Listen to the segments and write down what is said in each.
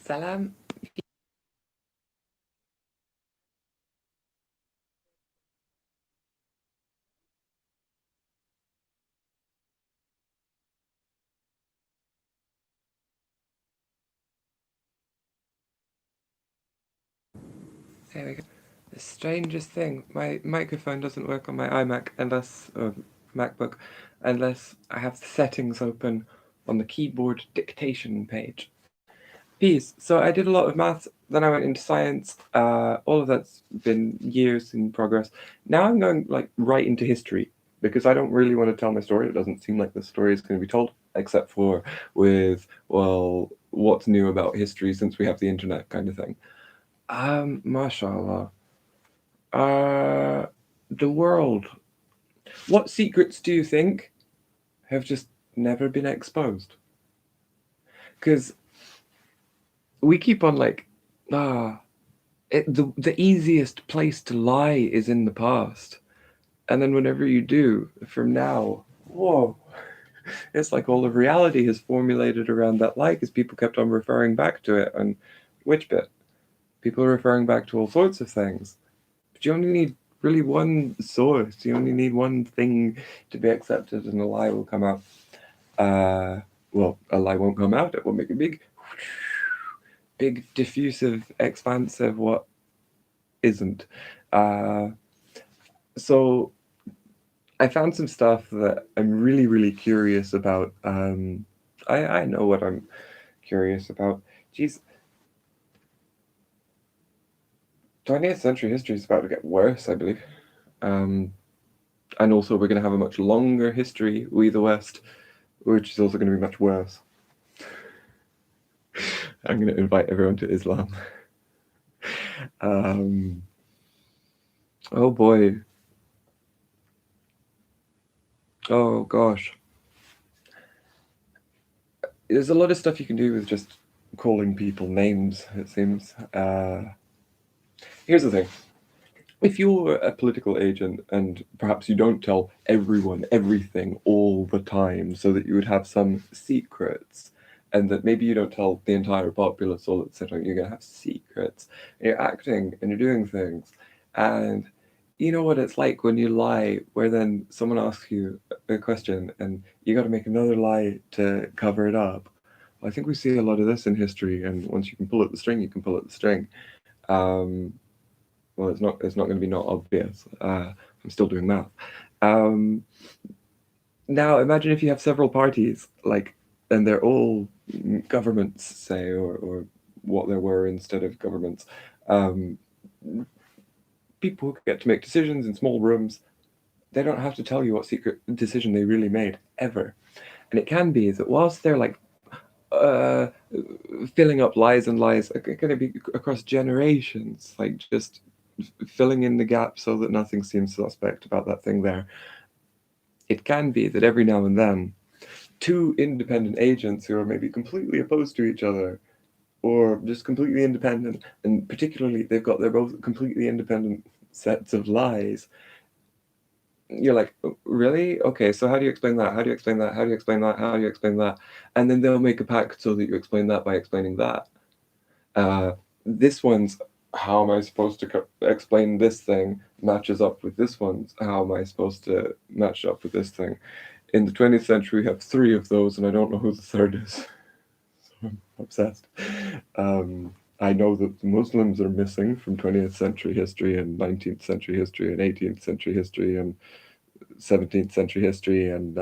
Salam. There we go. The strangest thing, my microphone doesn't work on my iMac unless, or MacBook, unless I have the settings open on the keyboard dictation page. Peace. So I did a lot of maths, then I went into science. All of that's been years in progress. Now I'm going like right into history because I don't really want to tell my story. It doesn't seem like the story is going to be told, except for with, well, what's new about history since we have the internet kind of thing. Mashallah. Uh, the world. What secrets do you think have just never been exposed? Because we keep on like, ah, the easiest place to lie is in the past. And then whenever you do, from now, whoa, it's like all of reality has formulated around that lie because people kept on referring back to it. And which bit? People are referring back to all sorts of things. But you only need really one source. You only need one thing to be accepted, and a lie will come out. Well, a lie won't come out. It will make a big, diffusive, expansive what isn't. Uh, so I found some stuff that I'm really, really curious about. I know what I'm curious about. Geez, 20th century history is about to get worse, I believe. Um, and also, we're going to have a much longer history, we the West, which is also going to be much worse. I'm going to invite everyone to Islam. Um, oh boy. Oh gosh. There's a lot of stuff you can do with just calling people names, it seems. Here's the thing. If you're a political agent and perhaps you don't tell everyone everything all the time so that you would have some secrets, and that maybe you don't tell the entire populace all at the same time, you're going to have secrets, and you're acting and you're doing things, and you know what it's like when you lie, where then someone asks you a question and you got to make another lie to cover it up. I think we see a lot of this in history, and once you can pull at the string, you can pull at the string. Um, well, it's not going to be not obvious. I'm still doing math. Um, Now imagine if you have several parties, like, and they're all governments, say, or what there were instead of governments. Um, People who get to make decisions in small rooms, they don't have to tell you what secret decision they really made ever. And it can be that whilst they're like uh, filling up lies and lies, going to be across generations, like just filling in the gap so that nothing seems suspect about that thing there. It can be that every now and then, two independent agents who are maybe completely opposed to each other or just completely independent, and particularly they're both completely independent sets of lies. You're like, "Oh, really? Okay, so how do you explain that? How do you explain that? How do you explain that? How do you explain that?" And then they'll make a pact so that you explain that by explaining that. This one's, how am I supposed to explain this thing matches up with this one's, how am I supposed to match up with this thing? In the 20th century, we have three of those, and I don't know who the third is. So I'm obsessed. I know that the Muslims are missing from 20th century history and 19th century history and 18th century history and 17th century history, and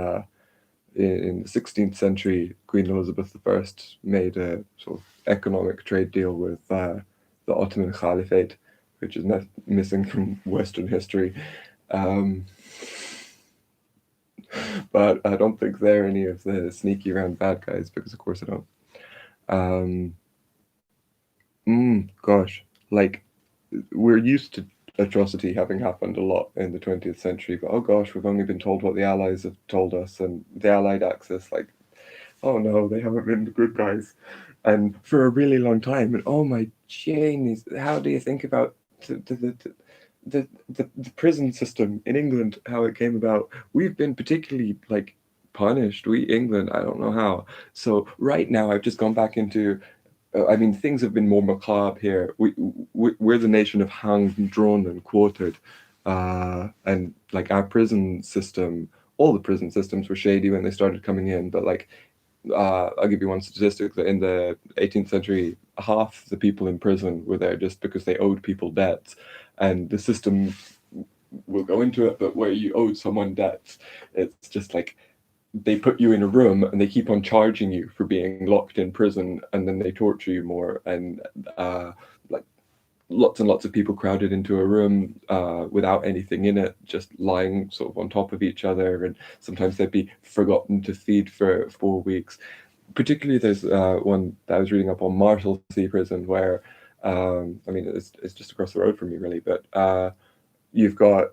in the 16th century, Queen Elizabeth I made a sort of economic trade deal with the Ottoman Caliphate, which is missing from Western history. Um, but I don't think they're any of the sneaky around bad guys, because of course I don't. Um, Gosh, like, we're used to atrocity having happened a lot in the 20th century, but oh gosh, we've only been told what the Allies have told us, and the Allied Axis, like, oh no, they haven't been the good guys, and for a really long time. And oh my Jamies, how do you think about the prison system in England, how it came about? We've been particularly punished, we England. I don't know how. So right now, I've just gone back into I mean, things have been more macabre here. We're the nation of hanged, drawn, and quartered, and like our prison system, all the prison systems were shady when they started coming in. But like, I'll give you one statistic that in the 18th century, half the people in prison were there just because they owed people debts, and the system will go into it. But where you owed someone debts, it's just like they put you in a room and they keep on charging you for being locked in prison, and then they torture you more, and like lots and lots of people crowded into a room without anything in it, just lying sort of on top of each other, and sometimes they'd be forgotten to feed for 4 weeks. Particularly, there's one that I was reading up on, Marshalsea Prison, where I mean it's just across the road from me, really, but you've got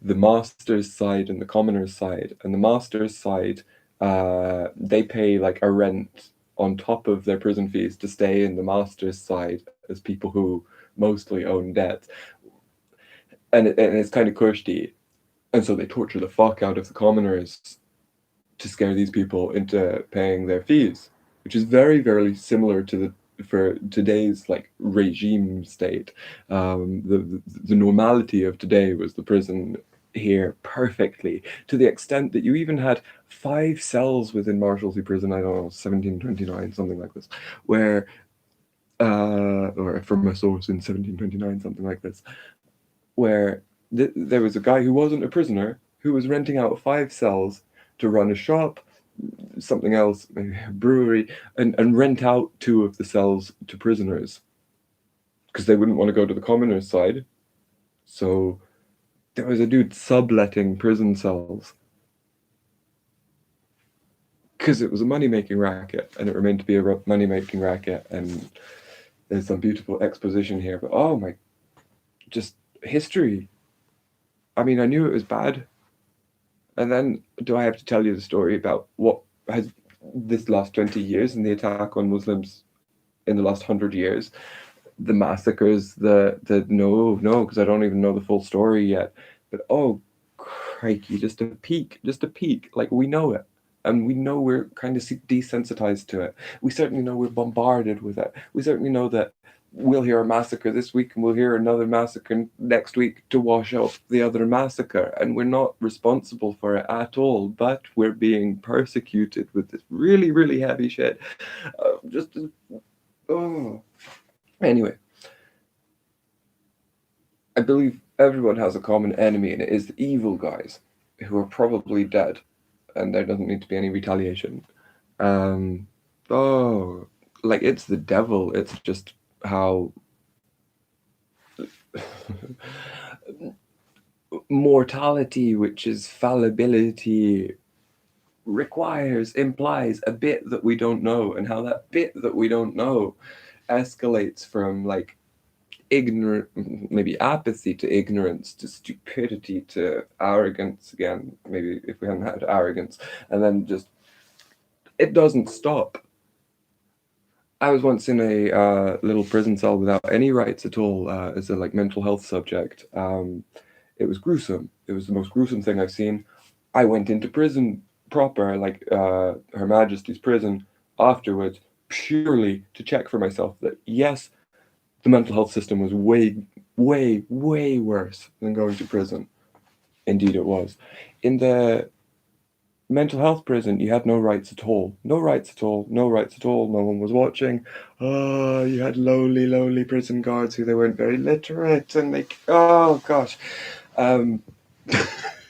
the master's side and the commoner's side. And the master's side, they pay like a rent on top of their prison fees to stay in the master's side as people who mostly own debt. And it's kind of cushy. And so they torture the fuck out of the commoners to scare these people into paying their fees, which is very, very similar to the for today's like regime state. The normality of today was the prison here perfectly, to the extent that you even had 5 cells within Marshalsea Prison. I don't know, 1729, something like this, where or from a source in 1729, something like this, where there was a guy who wasn't a prisoner who was renting out 5 cells to run a shop, something else, maybe a brewery, and rent out 2 of the cells to prisoners because they wouldn't want to go to the commoner's side. So there was a dude subletting prison cells because it was a money-making racket, and it remained to be a money-making racket. And there's some beautiful exposition here, but oh my, just history. I mean, I knew it was bad. And then do I have to tell you the story about what has this last 20 years and the attack on Muslims in the last 100 years? The massacres, the no, because I don't even know the full story yet. But oh, crikey, just a peek. Like we know it. And we know we're kind of desensitized to it. We certainly know we're bombarded with it. We certainly know that we'll hear a massacre this week and we'll hear another massacre next week to wash out the other massacre. And we're not responsible for it at all, but we're being persecuted with this really, really heavy shit. Oh. Anyway, I believe everyone has a common enemy, and it is the evil guys who are probably dead, and there doesn't need to be any retaliation. Oh, like it's the devil. It's just how mortality, which is fallibility, implies a bit that we don't know, and how that bit that we don't know escalates from like ignorant, maybe apathy to ignorance to stupidity to arrogance again, maybe if we hadn't had arrogance, and then just it doesn't stop. I was once in a little prison cell without any rights at all as a like mental health subject. It was gruesome. It was the most gruesome thing I've seen. I went into prison proper, like Her Majesty's prison, afterwards, purely to check for myself that yes, the mental health system was way, way, way worse than going to prison. Indeed, it was. In the mental health prison, you had no rights at all. No rights at all. No rights at all. No one was watching. Oh, you had lowly, lowly prison guards who they weren't very literate, and like, oh gosh,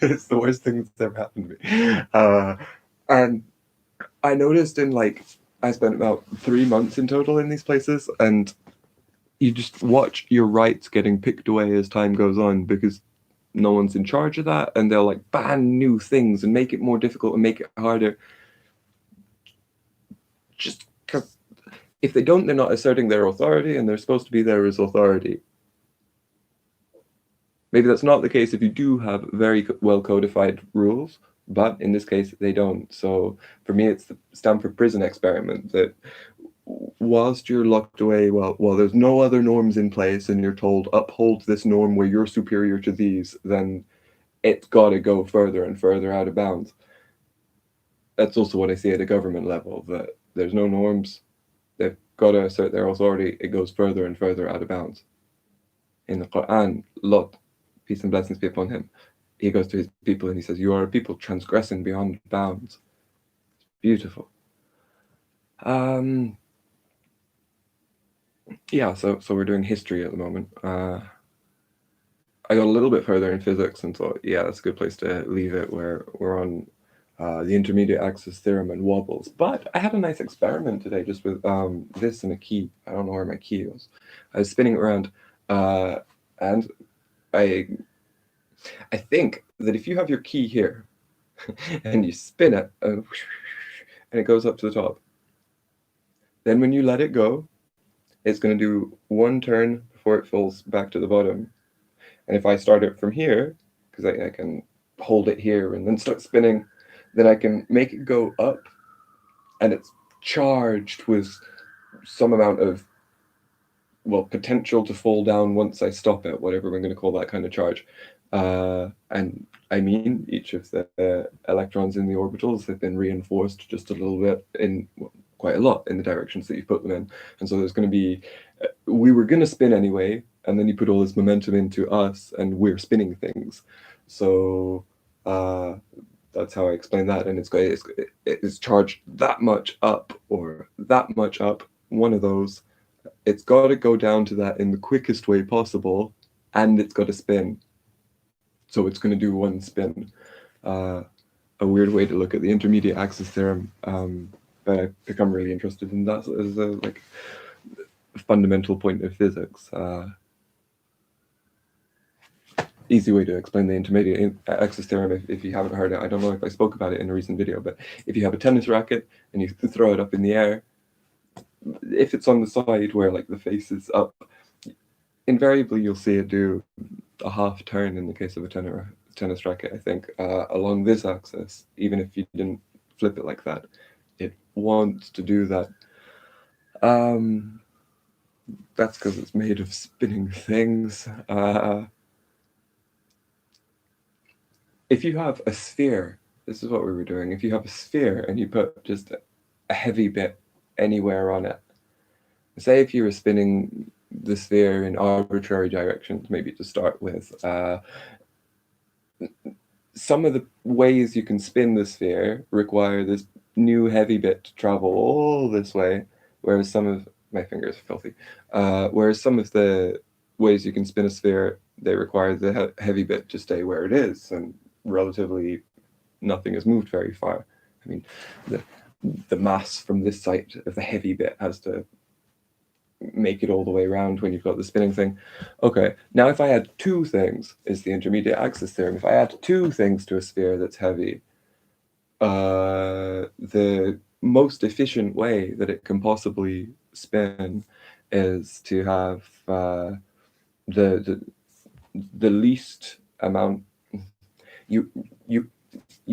it's the worst thing that's ever happened to me. And I noticed I spent about 3 months in total in these places, and you just watch your rights getting picked away as time goes on because no one's in charge of that, and they'll like ban new things and make it more difficult and make it harder. Just because if they don't, they're not asserting their authority, and they're supposed to be there as authority. Maybe that's not the case if you do have very well codified rules, but in this case, they don't. So for me, it's the Stanford Prison experiment that whilst you're locked away, well, there's no other norms in place, and you're told uphold this norm where you're superior to these, then it's got to go further and further out of bounds. That's also what I see at a government level, that there's no norms. They've got to assert their authority, it goes further and further out of bounds. In the Quran, Lot, peace and blessings be upon him, he goes to his people and he says, "You are a people transgressing beyond bounds." Beautiful. Yeah, so we're doing history at the moment. I got a little bit further in physics and thought, yeah, that's a good place to leave it, where we're on the intermediate axis theorem and wobbles. But I had a nice experiment today just with this and a key. I don't know where my key was. I was spinning it around, and I think that if you have your key here and you spin it and it goes up to the top, then when you let it go, it's going to do one turn before it falls back to the bottom. And if I start it from here, because I can hold it here and then start spinning, then I can make it go up, and it's charged with some amount of, well, potential to fall down once I stop it, whatever we're going to call that kind of charge. And I mean, each of the electrons in the orbitals have been reinforced just a little bit in, well, quite a lot in the directions that you put them in. And so there's going to be, we were going to spin anyway, and then you put all this momentum into us, and we're spinning things. So that's how I explain that. And it's charged that much up or that much up, one of those. It's got to go down to that in the quickest way possible, and it's got to spin. So it's going to do one spin. A weird way to look at the intermediate axis theorem, but I've become really interested in that as a like fundamental point of physics. Easy way to explain the intermediate axis theorem if you haven't heard it. I don't know if I spoke about it in a recent video, but if you have a tennis racket and you throw it up in the air, if it's on the side where like the face is up, invariably you'll see it do a half turn in the case of a tennis racket, I think, along this axis. Even if you didn't flip it like that, it wants to do that. That's because it's made of spinning things. If you have a sphere, this is what we were doing. If you have a sphere and you put just a heavy bit anywhere on it, say if you were spinning the sphere in arbitrary directions, maybe to start with, some of the ways you can spin the sphere require this new heavy bit to travel all this way, whereas some of my fingers are filthy. Whereas some of the ways you can spin a sphere, they require the heavy bit to stay where it is, and relatively nothing has moved very far. I mean, the mass from this side of the heavy bit has to make it all the way around when you've got the spinning thing. Okay, now if I add two things, is the intermediate axis theorem. If I add two things to a sphere that's heavy, the most efficient way that it can possibly spin is to have the least amount. You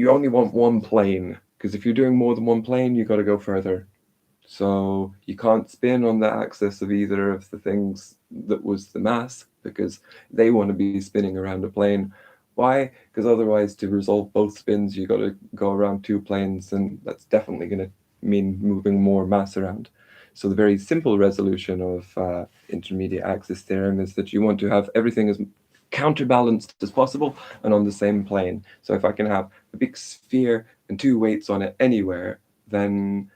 only want one plane, because if you're doing more than one plane, you got to go further. So you can't spin on the axis of either of the things that was the mass, because they want to be spinning around a plane. Why? Because otherwise, to resolve both spins, you got to go around two planes, and that's definitely going to mean moving more mass around. So the very simple resolution of intermediate axis theorem is that you want to have everything as counterbalanced as possible and on the same plane. So if I can have a big sphere and two weights on it anywhere, then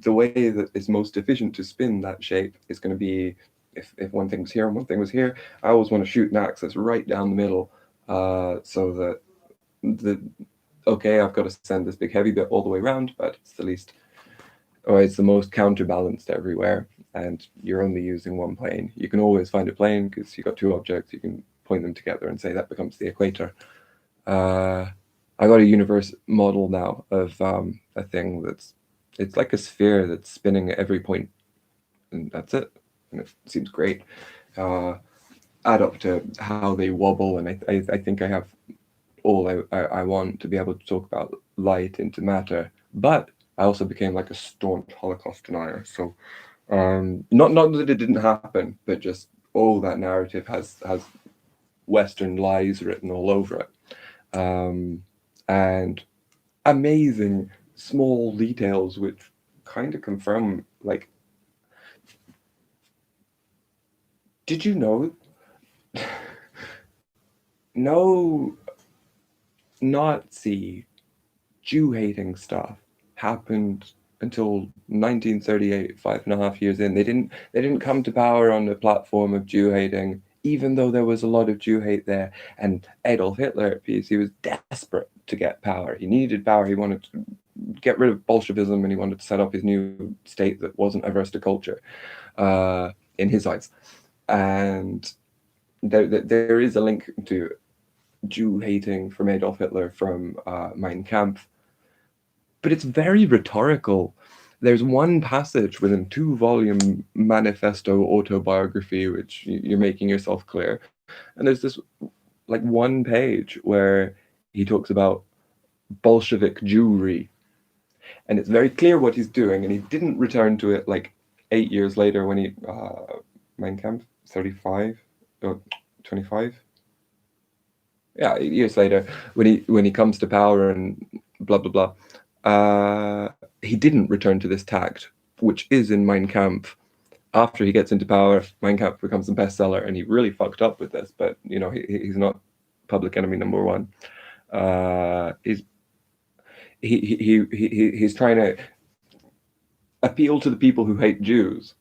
the way that is most efficient to spin that shape is going to be, if one thing was here and one thing was here, I always want to shoot an axis right down the middle, so that okay, I've got to send this big heavy bit all the way around, but it's the least, or it's the most counterbalanced everywhere, and you're only using one plane. You can always find a plane because you've got two objects, you can point them together and say that becomes the equator. I got a universe model now of a thing it's like a sphere that's spinning at every point, and that's it. And it seems great. Add up to how they wobble, and I think I have all I want to be able to talk about light into matter. But I also became like a staunch Holocaust denier. So not that it didn't happen, but just all that narrative has Western lies written all over it. And amazing small details which kind of confirm, like, Did you know no Nazi Jew hating stuff happened until 1938, 5.5 years in. They didn't come to power on the platform of Jew hating, even though there was a lot of Jew hate there. And Adolf Hitler at peace, he was desperate to get power. He needed power. He wanted to get rid of Bolshevism, and he wanted to set up his new state that wasn't averse to culture, in his eyes. And there is a link to Jew hating from Adolf Hitler from Mein Kampf, but it's very rhetorical. There's one passage within 2-volume manifesto autobiography, which you're making yourself clear, and there's this like one page where he talks about Bolshevik Jewry, and it's very clear what he's doing, and he didn't return to it like 8 years later when he Mein Kampf 35 or 25. Yeah, 8 years later when he comes to power and blah blah blah. He didn't return to this tact, which is in Mein Kampf. After he gets into power, Mein Kampf becomes a bestseller, and he really fucked up with this. But he's not public enemy number one. He's trying to appeal to the people who hate Jews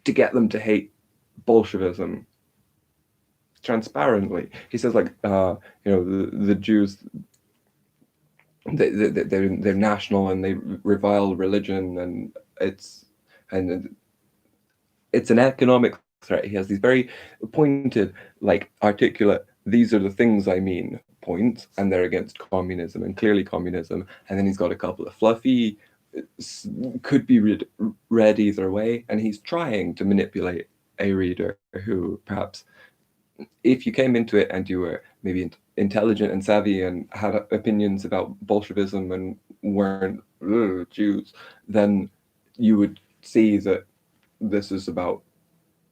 to get them to hate Bolshevism transparently. He says the Jews, they're national and they revile religion, and it's an economic threat. He has these very pointed, like articulate, these are the things I mean points, and they're against communism, and clearly communism. And then he's got a couple of fluffy, could be read either way, and he's trying to manipulate a reader who perhaps, if you came into it and you were maybe intelligent and savvy and had opinions about Bolshevism and weren't Jews, then you would see that this is about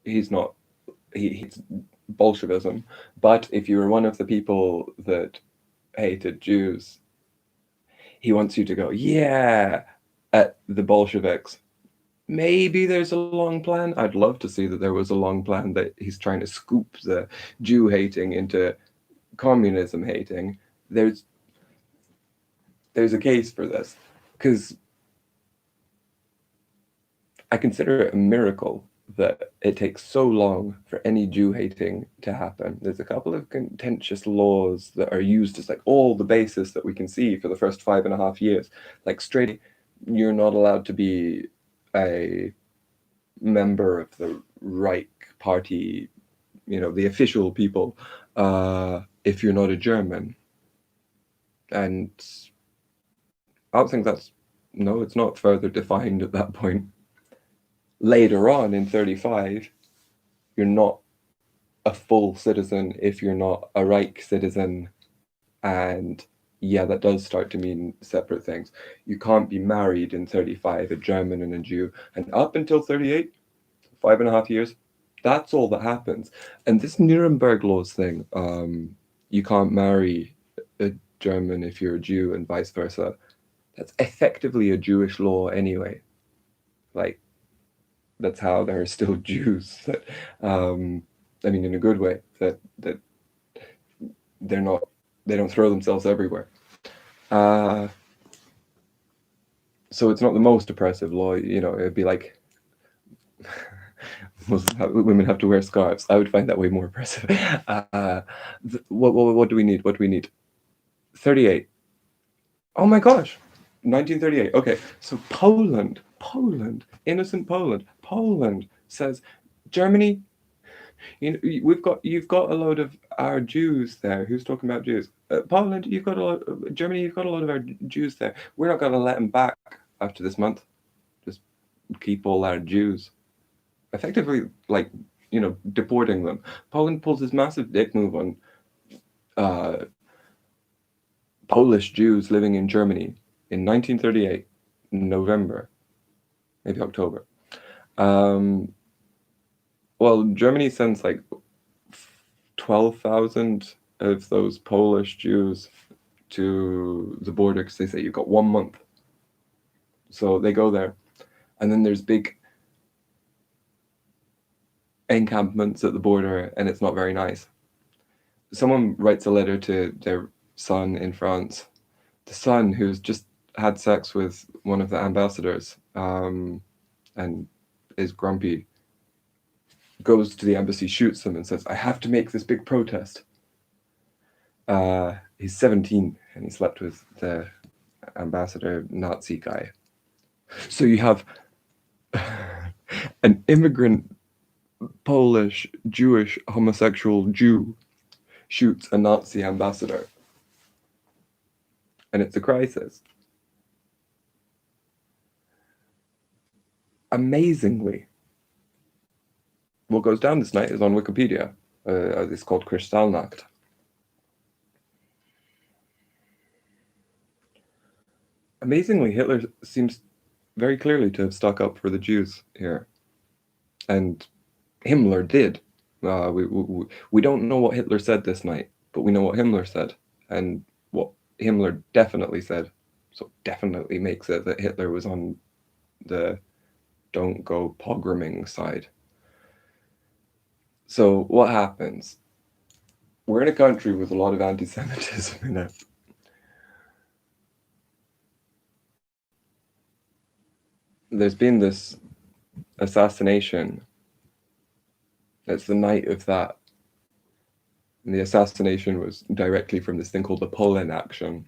he's Bolshevism. But if you were one of the people that hated Jews, he wants you to go, yeah, at the Bolsheviks. Maybe there's a long plan. I'd love to see that there was a long plan, that he's trying to scoop the Jew hating into communism hating. There's a case for this, because I consider it a miracle that it takes so long for any Jew hating to happen. There's a couple of contentious laws that are used as like all the basis that we can see for the first 5.5 years. Like straight, you're not allowed to be a member of the Reich Party, the official people, if you're not a German. And I don't think it's not further defined at that point. Later on in 35, you're not a full citizen if you're not a Reich citizen. And yeah, that does start to mean separate things. You can't be married in 35, a German and a Jew. And up until 38, 5.5 years, that's all that happens. And this Nuremberg laws thing, you can't marry a German if you're a Jew and vice versa. That's effectively a Jewish law anyway. Like, that's how there are still Jews that, in a good way, that they don't throw themselves everywhere. So it's not the most oppressive law, it'd be like women have to wear scarves. I would find that way more oppressive. What do we need? 38. Oh my gosh, 1938. Okay, so Poland, innocent Poland says, Germany, you've got a load of our Jews there. Who's talking about Jews? Poland, Germany, you've got a lot of our Jews there. We're not going to let them back after this month. Just keep all our Jews. Effectively, deporting them. Poland pulls this massive dick move on Polish Jews living in Germany in 1938, November, maybe October. Well, Germany sends like 12,000 of those Polish Jews to the border because they say you've got 1 month. So they go there, and then there's big encampments at the border, and it's not very nice. Someone writes a letter to their son in France, the son who's just had sex with one of the ambassadors, and is grumpy, goes to the embassy, shoots them, and says, "I have to make this big protest." He's 17 and he slept with the ambassador Nazi guy. So you have an immigrant Polish Jewish homosexual Jew shoots a Nazi ambassador, and it's a crisis. Amazingly, what goes down this night is on Wikipedia. It's called Kristallnacht. Amazingly, Hitler seems very clearly to have stuck up for the Jews here, and Himmler did. We don't know what Hitler said this night, but we know what Himmler said, and what Himmler definitely said, so definitely makes it that Hitler was on the don't go pogroming side. So what happens? We're in a country with a lot of anti-Semitism in it. There's been this assassination. It's the night of that. And the assassination was directly from this thing called the Poland Action,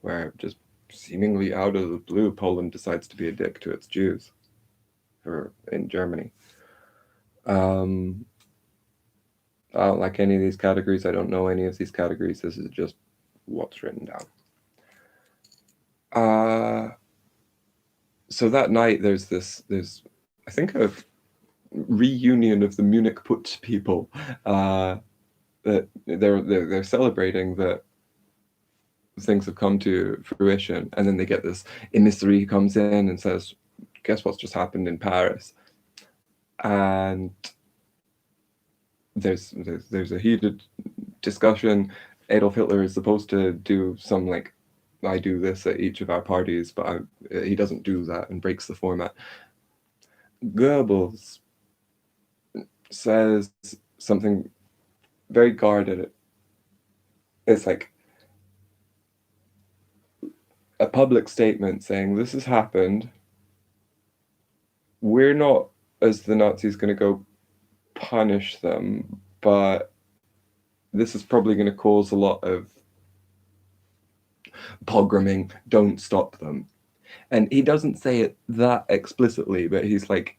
where just seemingly out of the blue, Poland decides to be a dick to its Jews, or in Germany. I don't like any of these categories. I don't know any of these categories. This is just what's written down. So that night, there's I think a reunion of the Munich Putsch people. That they're celebrating that things have come to fruition, and then they get this emissary who comes in and says, "Guess what's just happened in Paris?" And there's a heated discussion. Adolf Hitler is supposed to do some like, "I do this at each of our parties," but he doesn't do that and breaks the format. Goebbels says something very guarded. It's like a public statement saying, "This has happened. We're not, as the Nazis, going to go punish them, but this is probably going to cause a lot of pogroming. Don't stop them." And he doesn't say it that explicitly, but he's like,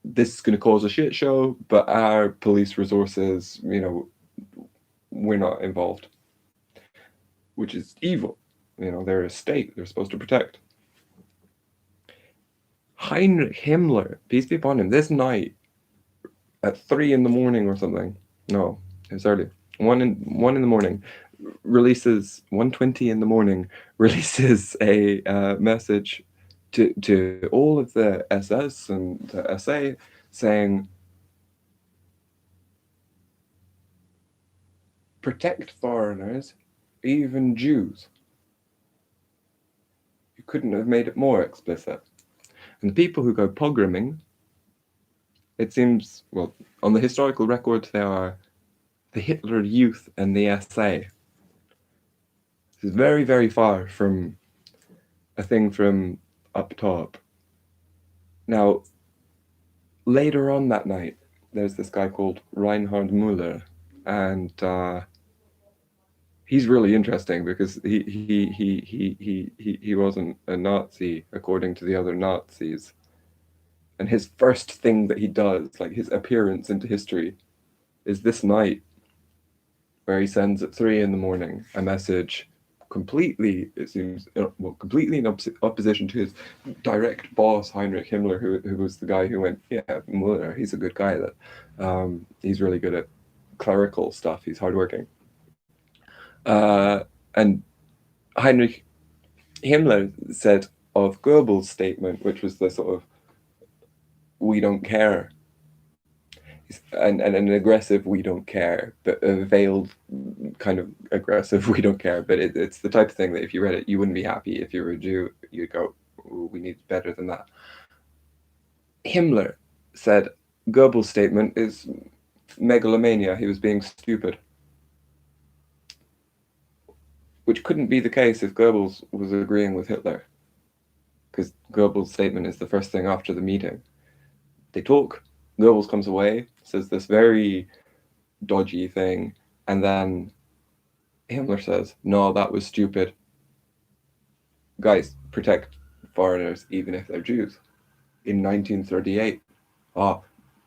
"This is going to cause a shit show, but our police resources, we're not involved," which is evil. They're a state. They're supposed to protect. Heinrich Himmler, peace be upon him, this night at 3 in the morning or something. No, it was early. 1 in the morning, releases 1:20 in the morning, releases a message to all of the SS and the SA saying, "Protect foreigners, even Jews." You couldn't have made it more explicit. And the people who go pogroming, it seems, well, on the historical record, they are the Hitler Youth and the SA. This is very, very far from a thing from up top. Now, later on that night, there's this guy called Reinhard Müller, and he's really interesting because he wasn't a Nazi according to the other Nazis. And his first thing that he does, like his appearance into history, is this night where he sends at 3 in the morning a message completely, it seems, completely in opposition to his direct boss, Heinrich Himmler, who was the guy who went, "Yeah, Müller, he's a good guy. That he's really good at clerical stuff. He's hardworking." And Heinrich Himmler said of Goebbels' statement, which was the sort of "we don't care," and an aggressive "we don't care," but a veiled kind of aggressive "we don't care." But it's the type of thing that if you read it, you wouldn't be happy. If you were a Jew, you'd go, "Ooh, we need better than that." Himmler said, Goebbels' statement is megalomania. He was being stupid. Which couldn't be the case if Goebbels was agreeing with Hitler. Because Goebbels' statement is the first thing after the meeting. They talk, Goebbels comes away, says this very dodgy thing, and then Himmler says, no, that was stupid. Guys, protect foreigners even if they're Jews. In 1938,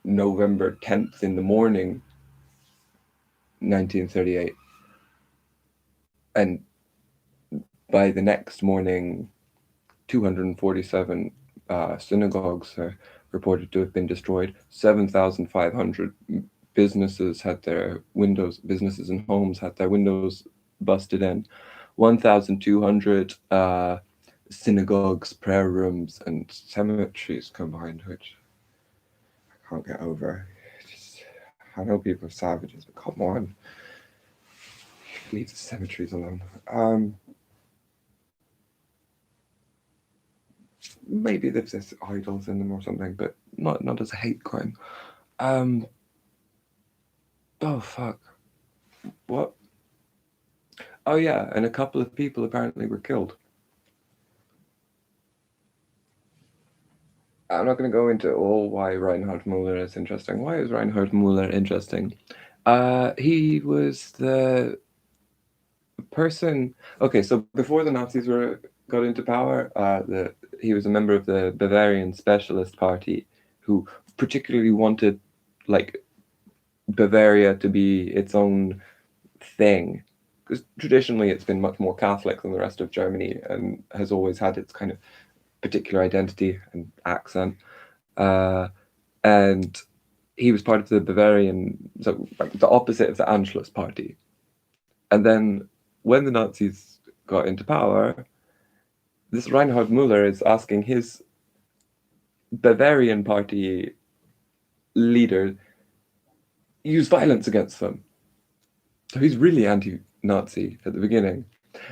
November 10th in the morning, 1938. And by the next morning, 247 synagogues are reported to have been destroyed. 7,500 businesses had their windows, businesses and homes had their windows busted in. 1,200 synagogues, prayer rooms, and cemeteries combined, which I can't get over. I know people are savages, but come on. Leave the cemeteries alone. Maybe there's idols in them or something, but not as a hate crime. Oh fuck. What? Oh yeah, and a couple of people apparently were killed. I'm not going to go into all why Reinhard Müller is interesting. Why is Reinhard Müller interesting? He was the person. Okay, so before the Nazis got into power, he was a member of the Bavarian Specialist Party, who particularly wanted, like, Bavaria to be its own thing, because traditionally it's been much more Catholic than the rest of Germany and has always had its kind of particular identity and accent. And he was part of the Bavarian, so the opposite of the Anschluss Party. And then when the Nazis got into power, this Reinhard Müller is asking his Bavarian Party leader use violence against them. So he's really anti-Nazi at the beginning.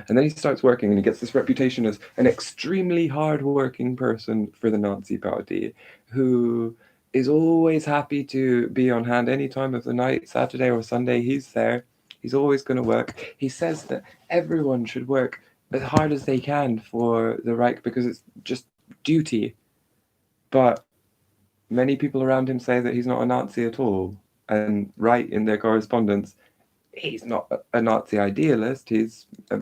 And then he starts working and he gets this reputation as an extremely hard-working person for the Nazi Party who is always happy to be on hand any time of the night, Saturday or Sunday, he's there. He's always going to work. He says that everyone should work as hard as they can for the Reich because it's just duty. But many people around him say that he's not a Nazi at all and write in their correspondence, he's not a Nazi idealist. He's a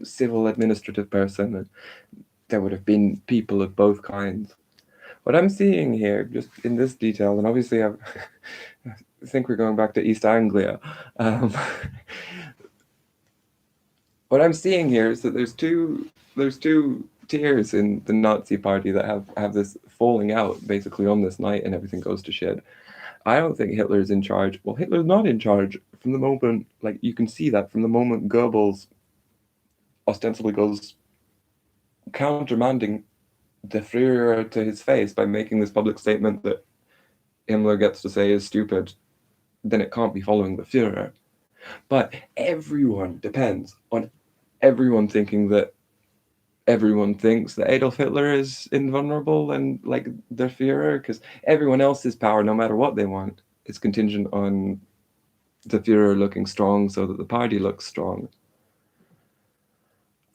civil administrative person. And there would have been people of both kinds. What I'm seeing here, just in this detail, and obviously I think we're going back to East Anglia. What I'm seeing here is that there's two tiers in the Nazi Party that have this falling out basically on this night, and everything goes to shit. I don't think Hitler's in charge. Well, Hitler's not in charge from the moment, like, you can see that from the moment Goebbels ostensibly goes countermanding the Führer to his face by making this public statement that Himmler gets to say is stupid, then it can't be following the Führer. But everyone depends on everyone thinking that everyone thinks that Adolf Hitler is invulnerable and like the Führer, because everyone else's power, no matter what they want, is contingent on the Führer looking strong so that the party looks strong.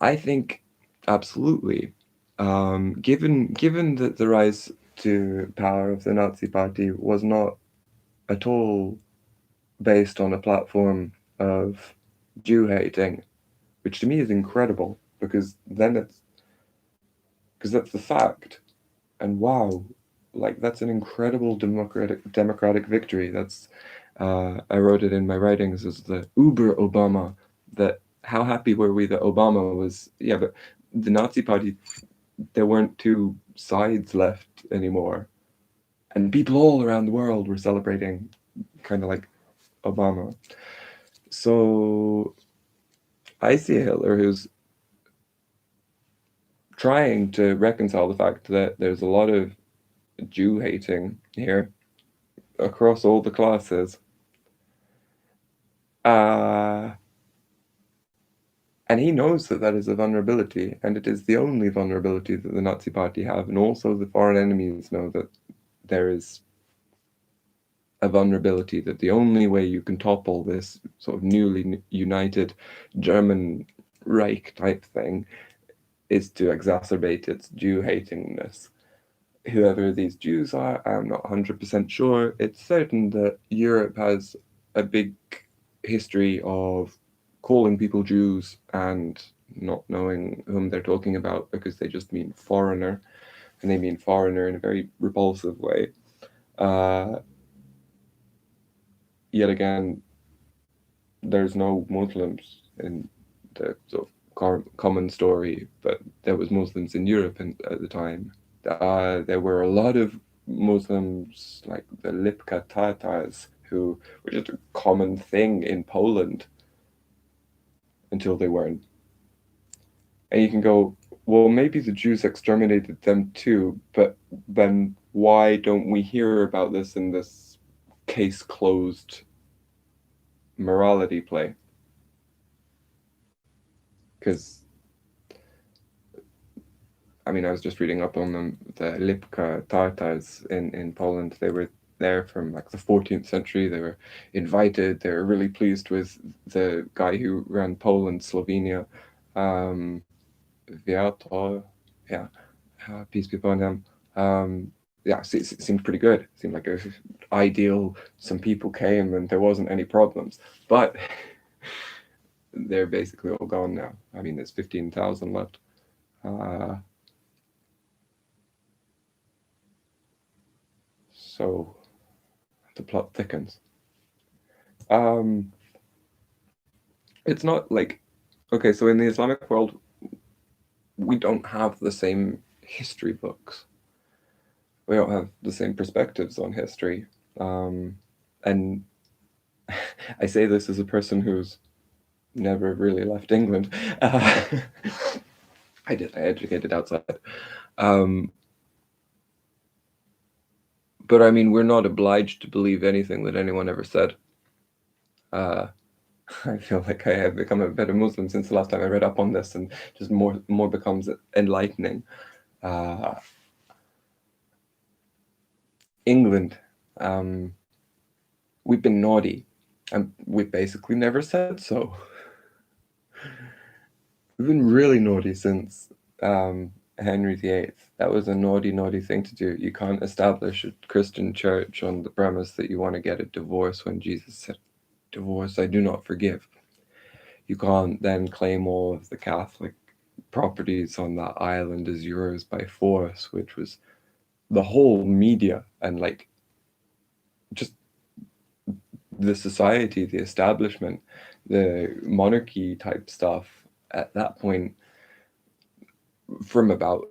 I think absolutely. Given that the rise to power of the Nazi Party was not at all based on a platform of Jew hating, which to me is incredible, because that's the fact. And wow, like, that's an incredible democratic victory. That's I wrote it in my writings as the Uber Obama. That how happy were we that Obama was? Yeah, but the Nazi Party, there weren't two sides left anymore, and people all around the world were celebrating, kind of like Obama. So I see Hitler who's trying to reconcile the fact that there's a lot of Jew hating here across all the classes. And he knows that that is a vulnerability, and it is the only vulnerability that the Nazi Party have, and also the foreign enemies know that there is a vulnerability, that the only way you can topple this sort of newly united German Reich type thing is to exacerbate its Jew hatingness. Whoever these Jews are, I'm not 100% sure. It's certain that Europe has a big history of calling people Jews and not knowing whom they're talking about because they just mean foreigner, and they mean foreigner in a very repulsive way. Uh, Yet again, there's no Muslims in the sort of common story, but there was Muslims in Europe at the time. There were a lot of Muslims, like the Lipka Tatars, who were just a common thing in Poland until they weren't. And you can go, well, maybe the Jews exterminated them too, but then why don't we hear about this in this case closed morality play? Because I mean, I was just reading up on them. The Lipka Tatars in Poland, they were there from like the 14th century. They were invited. They were really pleased with the guy who ran Poland, Slovenia, um, Viator. Yeah, peace be upon him. Yeah, it seemed pretty good. It seemed like a ideal. Some people came and there wasn't any problems, but they're basically all gone now. I mean, there's 15,000 left. So the plot thickens. Um, it's not like, okay, so in the Islamic world, we don't have the same history books. We don't have the same perspectives on history. And I say this as a person who's never really left England. I educated outside. Um, but I mean, we're not obliged to believe anything that anyone ever said. I feel like I have become a better Muslim since the last time I read up on this, and just more becomes enlightening. England, we've been naughty, and we basically never said so. We've been really naughty since Henry VIII. That was a naughty thing to do. You can't establish a Christian church on the premise that you want to get a divorce when Jesus said, "Divorce I do not forgive." You can't then claim all of the Catholic properties on that island as yours by force, which was the whole media and like just the society, the establishment, the monarchy type stuff at that point from about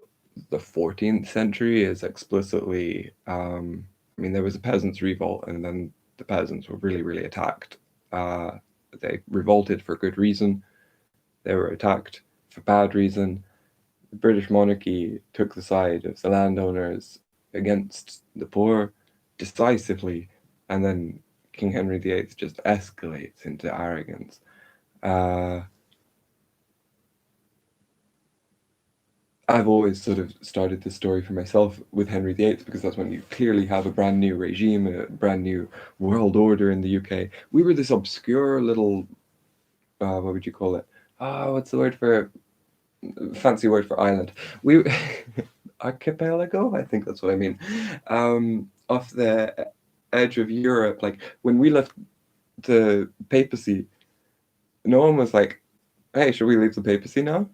the 14th century is explicitly I mean, there was a peasants' revolt, and then the peasants were really attacked. They revolted for good reason. They were attacked for bad reason. The British monarchy took the side of the landowners against the poor decisively, and then King Henry VIII just escalates into arrogance. I've always sort of started this story for myself with Henry VIII because that's when you clearly have a brand new regime, a brand new world order in the UK. We were this obscure little, what would you call it? What's the word for fancy word for island? We archipelago, I think that's what I mean. Off the edge of Europe, like when we left the papacy, no one was like, "Hey, should we leave the papacy now?"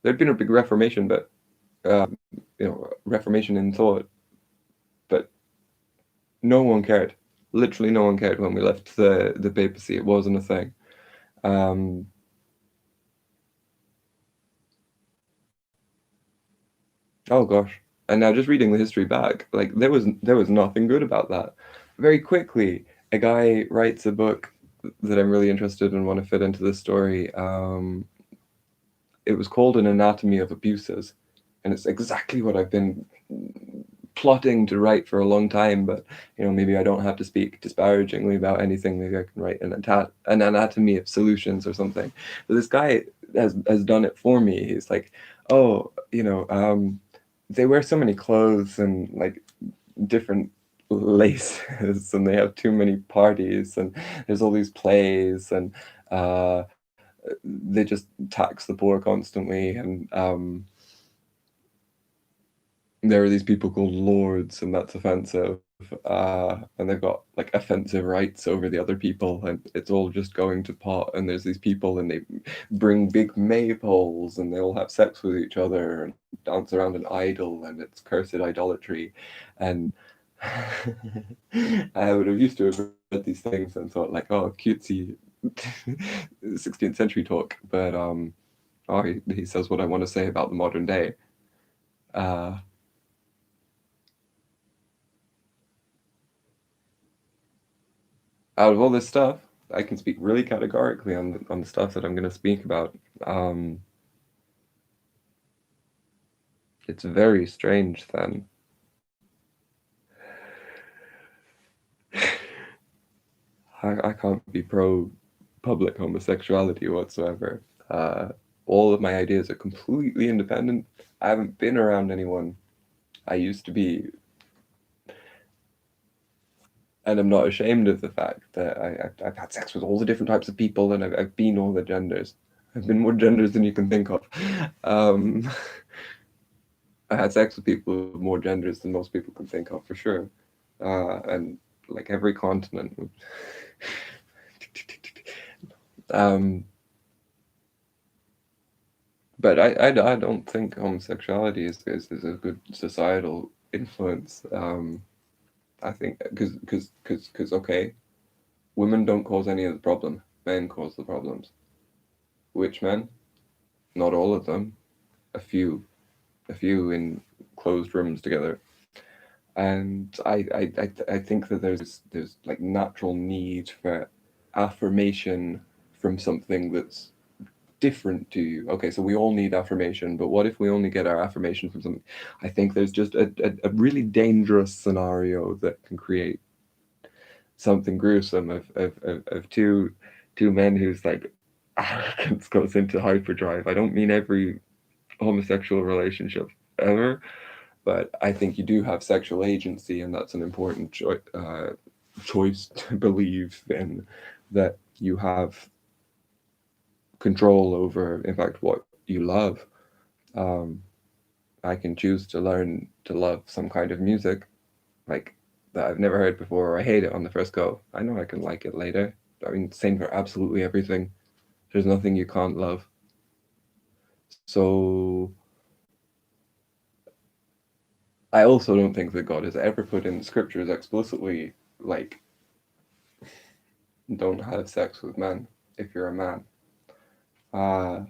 There'd been a big reformation, but reformation in thought, but no one cared. Literally, no one cared when we left the papacy. It wasn't a thing. Oh gosh! And now, just reading the history back, like there was nothing good about that. Very quickly, a guy writes a book that I'm really interested in, want to fit into this story. It was called An Anatomy of Abuses, and it's exactly what I've been plotting to write for a long time, but maybe I don't have to speak disparagingly about anything. Maybe I can write an anatomy of solutions or something. But this guy has done it for me. He's like, oh, they wear so many clothes and like different laces and they have too many parties and there's all these plays and uh, they just tax the poor constantly and there are these people called lords and that's offensive and they've got like offensive rights over the other people and it's all just going to pot and there's these people and they bring big maypoles and they all have sex with each other and dance around an idol and it's cursed idolatry and I would have used to have read these things and thought like, oh, cutesy 16th century talk, but oh, he says what I want to say about the modern day. Uh, Out of all this stuff, I can speak really categorically on the stuff that I'm going to speak about. Um, it's very strange then. I can't be pro public homosexuality whatsoever. All of my ideas are completely independent. I haven't been around anyone. I used to be, and I'm not ashamed of the fact that I've had sex with all the different types of people and I've been all the genders. I've been more genders than you can think of. Um, I had sex with people with more genders than most people can think of, for sure. And like every continent. um, but I don't think homosexuality is a good societal influence. I think because okay, women don't cause any of the problem. Men cause the problems. Which men? Not all of them. A few. A few in closed rooms together. And I think that there's like natural need for affirmation from something that's different to you. Okay, so we all need affirmation, but what if we only get our affirmation from something? I think there's just a really dangerous scenario that can create something gruesome of two men whose like arrogance goes into hyperdrive. I don't mean every homosexual relationship ever, but I think you do have sexual agency, and that's an important choice to believe in, that you have control over, in fact, what you love. Um, I can choose to learn to love some kind of music, like that I've never heard before, or I hate it on the first go. I know I can like it later. I mean, same for absolutely everything. There's nothing you can't love. So I also don't think that God has ever put in scriptures explicitly like don't have sex with men if you're a man. Uh,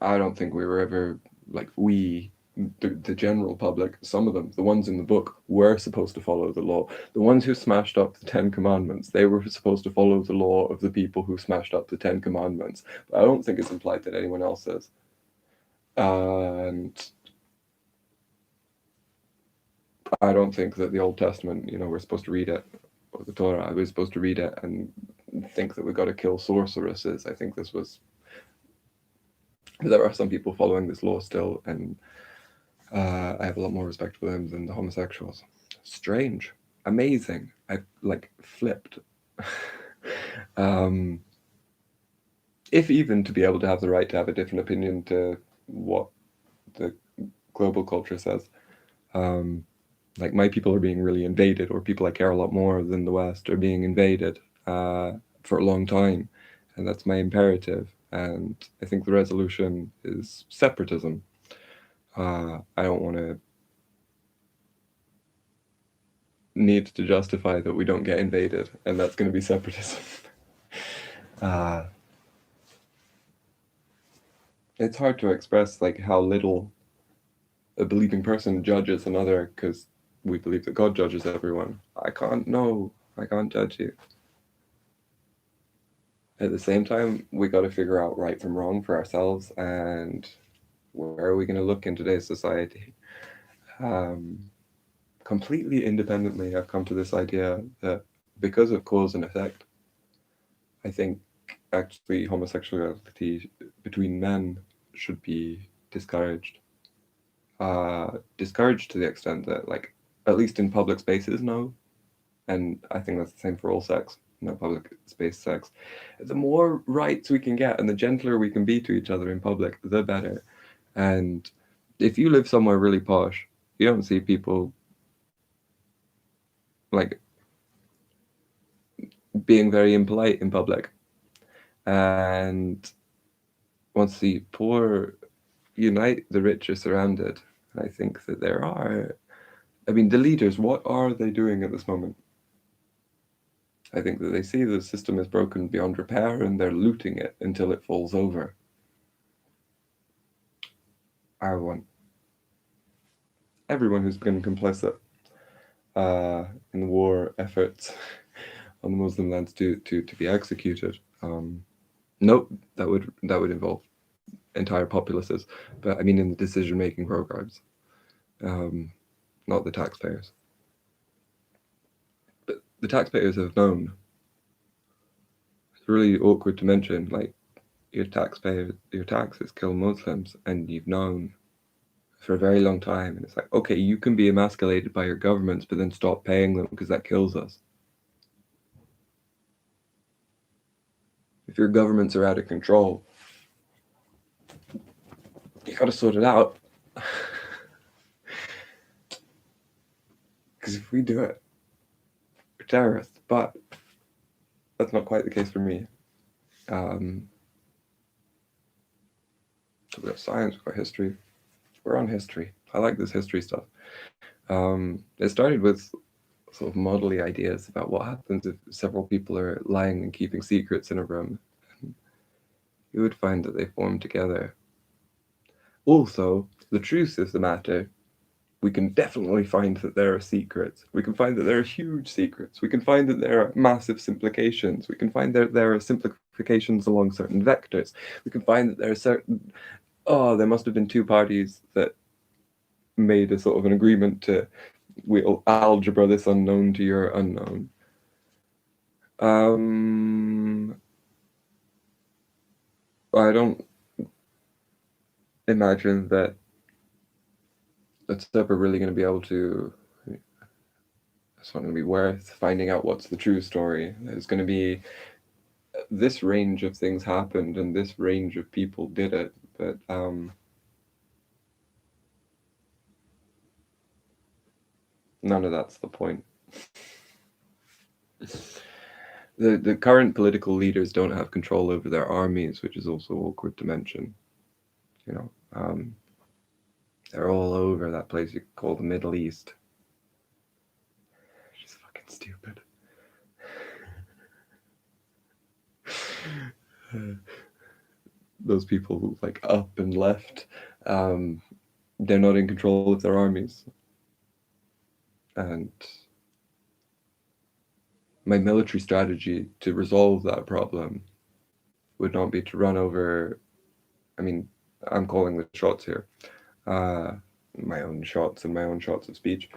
I don't think we were ever like the general public. Some of them, the ones in the book, were supposed to follow the law. The ones who smashed up the Ten Commandments, they were supposed to follow the law of the people who smashed up the Ten Commandments. But I don't think it's implied that anyone else is. And I don't think that the Old Testament, we're supposed to read it, or the Torah, we're supposed to read it and think that we got to kill sorceresses. I think this was. There are some people following this law still, and I have a lot more respect for them than the homosexuals. Strange, amazing. I like flipped. um, if even to be able to have the right to have a different opinion to what the global culture says. Um, like my people are being really invaded, or people I care a lot more than the West are being invaded for a long time, and that's my imperative. And I think the resolution is separatism. I don't want to need to justify that we don't get invaded, and that's going to be separatism. uh, it's hard to express like how little a believing person judges another because we believe that God judges everyone. I can't know. I can't judge you. At the same time, we got to figure out right from wrong for ourselves, and where are we going to look in today's society? Um, Completely independently, I've come to this idea that because of cause and effect, I think actually homosexuality between men should be discouraged. Discouraged to the extent that, like, at least in public spaces, no. And I think that's the same for all sex, no public space sex. The more rights we can get and the gentler we can be to each other in public, the better. And if you live somewhere really posh, you don't see people like being very impolite in public. And once the poor unite, the rich are surrounded. I think that there are, I mean, the leaders, what are they doing at this moment? I think that they see the system is broken beyond repair and they're looting it until it falls over. I want everyone who's been complicit in the war efforts on the Muslim lands to be executed. Nope, that would involve entire populaces, but I mean in the decision-making programs, not the taxpayers. But the taxpayers have known. It's really awkward to mention, like, your taxes kill Muslims, and you've known for a very long time. And it's like, okay, you can be emasculated by your governments, but then stop paying them because that kills us. If your governments are out of control, you gotta sort it out. Because if we do it, we're terrorists. But that's not quite the case for me. We've got science, we've got history. We're on history. I like this history stuff. It started with sort of modelly ideas about what happens if several people are lying and keeping secrets in a room. You would find that they form together. Also, the truth of the matter, we can definitely find that there are secrets. We can find that there are huge secrets. We can find that there are massive simplifications. We can find that there are simplifications along certain vectors. We can find that there are certain... Oh, there must have been two parties that made a sort of an agreement to, we'll algebra this unknown to your unknown. I don't imagine that that's ever really going to be able to, it's not going to be worth finding out what's the true story. There's going to be this range of things happened and this range of people did it, but none of that's the point. The current political leaders don't have control over their armies, which is also awkward to mention. You know, they're all over that place you call the Middle East. It's just fucking stupid. Those people who like up and left, they're not in control of their armies. And my military strategy to resolve that problem would not be to run over, I mean, I'm calling the shots here, my own shots and my own shots of speech.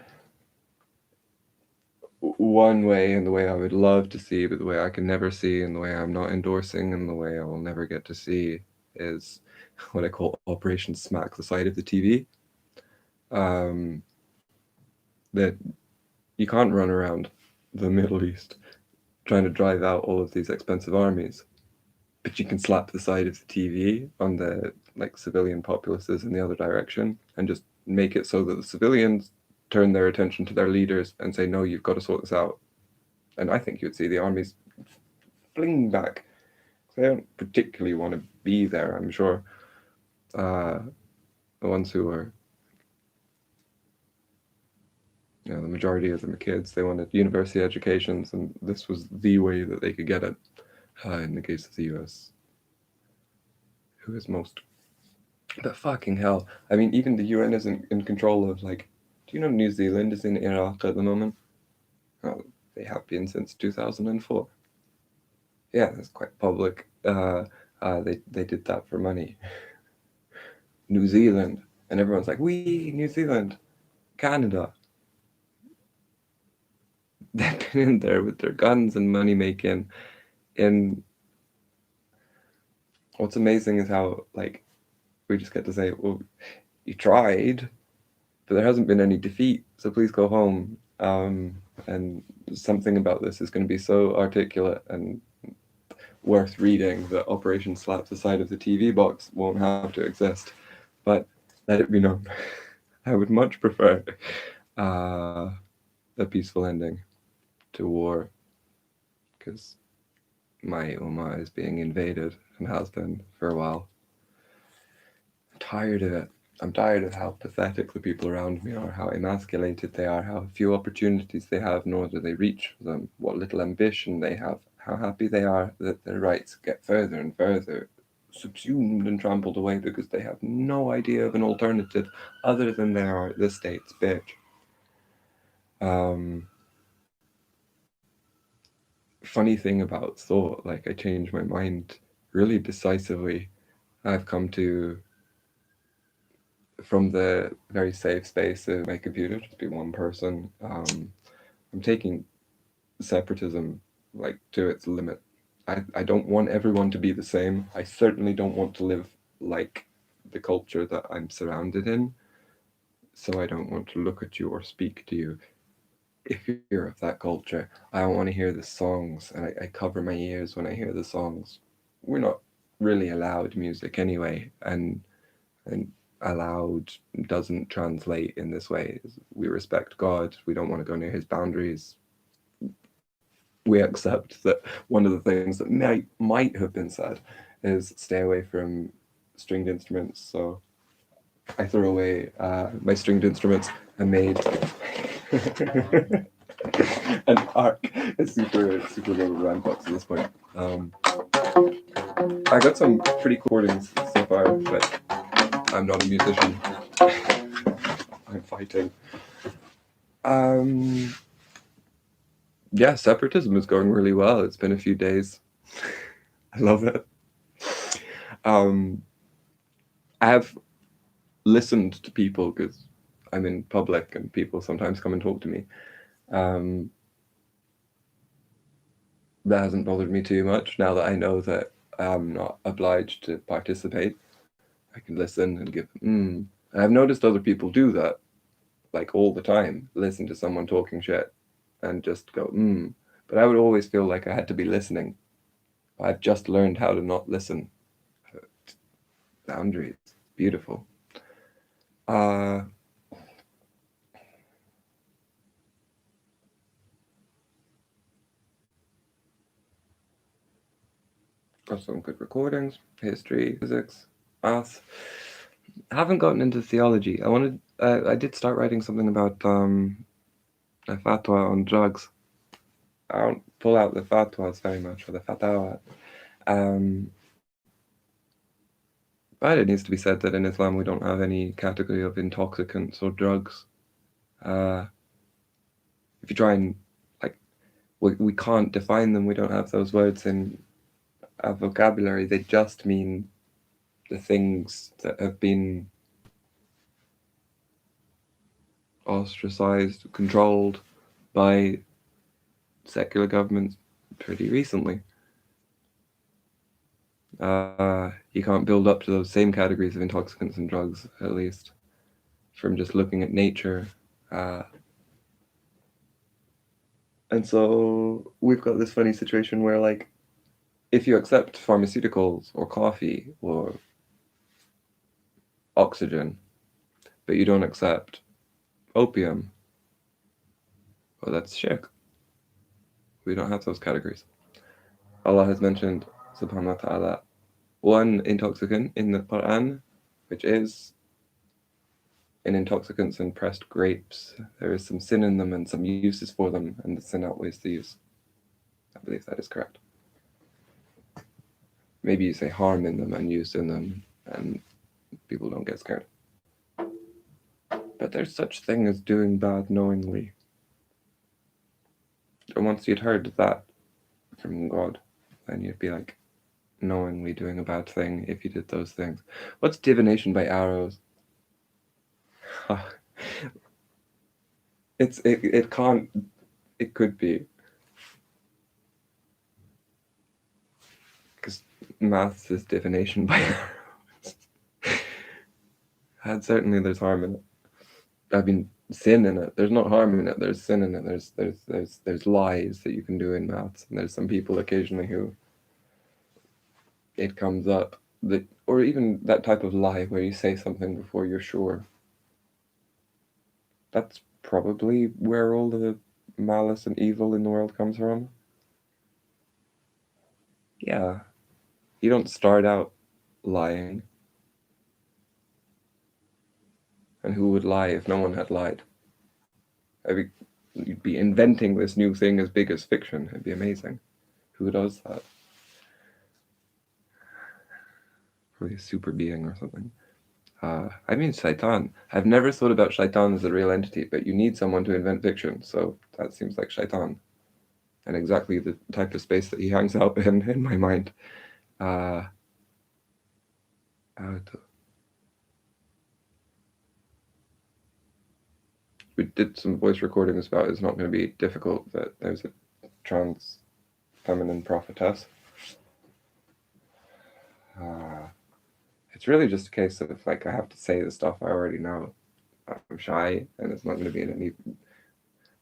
One way, and the way I would love to see, but the way I can never see, and the way I'm not endorsing, and the way I will never get to see, is what I call Operation Smack the Side of the TV. That you can't run around the Middle East trying to drive out all of these expensive armies, but you can slap the side of the TV on the like civilian populaces in the other direction and just make it so that the civilians turn their attention to their leaders and say, no, you've got to sort this out. And I think you'd see the armies fling back. They don't particularly want to be there, I'm sure. The ones who are, you know, the majority of them are kids. They wanted university educations, and this was the way that they could get it. In the case of the US, who is most... But fucking hell, I mean, even the UN isn't in control of, like, do you know New Zealand is in Iraq at the moment? Oh, they have been since 2004. Yeah, that's quite public. They did that for money. New Zealand, and everyone's like, "Wee, New Zealand, Canada." They've been in there with their guns and money making. And what's amazing is how, like, we just get to say, "Well, you tried." but there hasn't been any defeat, so please go home. And something about this is going to be so articulate and worth reading that Operation Slap the Side of the TV Box won't have to exist. But let it be known, I would much prefer a peaceful ending to war, because my Oma is being invaded and has been for a while. I'm tired of it. I'm tired of how pathetic the people around me are, how emasculated they are, how few opportunities they have, nor do they reach for them, what little ambition they have, how happy they are that their rights get further and further subsumed and trampled away because they have no idea of an alternative other than they are the state's bitch. Funny thing about thought, like I change my mind really decisively. I've come to, from the very safe space of my computer, just be one person. I'm taking separatism like to its limit. I don't want everyone to be the same. I certainly don't want to live like the culture that I'm surrounded in. So I don't want to look at you or speak to you if you're of that culture. I don't want to hear the songs, and I cover my ears when I hear the songs. We're not really allowed music anyway, and allowed doesn't translate in this way. We respect God. We don't want to go near his boundaries. We accept that one of the things that might have been said is stay away from stringed instruments. So I throw away my stringed instruments and made an arc. It's super little rambunctious at this point. I got some pretty cool recordings so far, but I'm not a musician. I'm fighting. Yeah, separatism is going really well. It's been a few days. I love it. I have listened to people because I'm in public and people sometimes come and talk to me. That hasn't bothered me too much now that I know that I'm not obliged to participate. I can listen and give. I've noticed other people do that, like all the time. Listen to someone talking shit and just go, But I would always feel like I had to be listening. I've just learned how to not listen. Boundaries. Beautiful. Got some good recordings, history, physics, math. I haven't gotten into theology. I did start writing something about a fatwa on drugs. I don't pull out the fatwas very much, or the fatawa. But it needs to be said that in Islam we don't have any category of intoxicants or drugs. If you try and, like, we can't define them, we don't have those words in our vocabulary. They just mean the things that have been ostracized, controlled by secular governments pretty recently. You can't build up to those same categories of intoxicants and drugs, at least, from just looking at nature. And so we've got this funny situation where, like, if you accept pharmaceuticals or coffee or oxygen, but you don't accept opium, well, that's shirk. We don't have those categories. Allah has mentioned, subhanahu wa ta'ala, one intoxicant in the Quran, which is in intoxicants and pressed grapes. There is some sin in them and some uses for them, and the sin outweighs the use. I believe that is correct. Maybe you say harm in them and use in them, and people don't get scared. But there's such thing as doing bad knowingly. And once you'd heard that from God, then you'd be like, knowingly doing a bad thing if you did those things. What's divination by arrows? It can't. It could be, because maths is divination by arrows. And certainly there's harm in it. I mean, sin in it. There's not harm in it. There's sin in it. There's lies that you can do in maths, and there's some people occasionally who it comes up that, or even that type of lie where you say something before you're sure. That's probably where all the malice and evil in the world comes from. Yeah, you don't start out lying. And who would lie if no one had lied? You'd be inventing this new thing as big as fiction. It'd be amazing. Who does that? Probably a super being or something. I mean, Shaitan. I've never thought about Shaitan as a real entity, but you need someone to invent fiction, so that seems like Shaitan. And exactly the type of space that he hangs out in my mind. We did some voice recordings about it's not going to be difficult, that there's a trans feminine prophetess. It's really just a case of, like, I have to say the stuff I already know. I'm shy, and it's not going to be in any...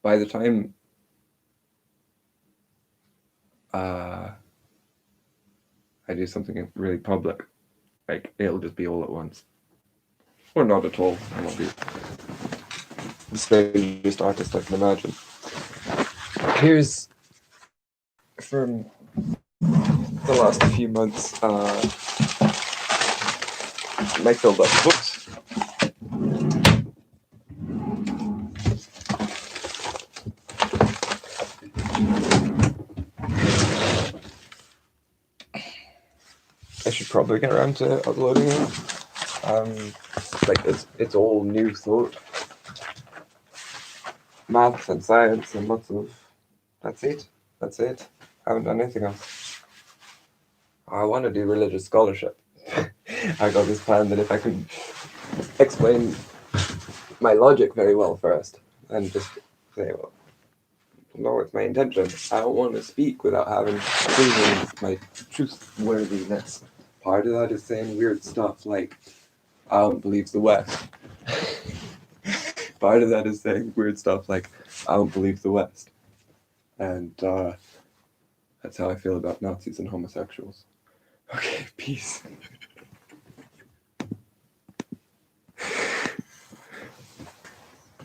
By the time I do something really public, like, it'll just be all at once. Or not at all. I won't be the strangest artist I can imagine. Here's from the last few months my filled up books. I should probably get around to uploading it. Like, it's all new thought. Maths and science and lots of... That's it. I haven't done anything else. I want to do religious scholarship. I got this plan that if I could explain my logic very well first, and just say, well, no, it's my intention. I don't want to speak without having proven my truthworthiness. Part of that is saying weird stuff like, I don't believe the West. Part of that is saying weird stuff like, I don't believe the West. And that's how I feel about Nazis and homosexuals. Okay, peace.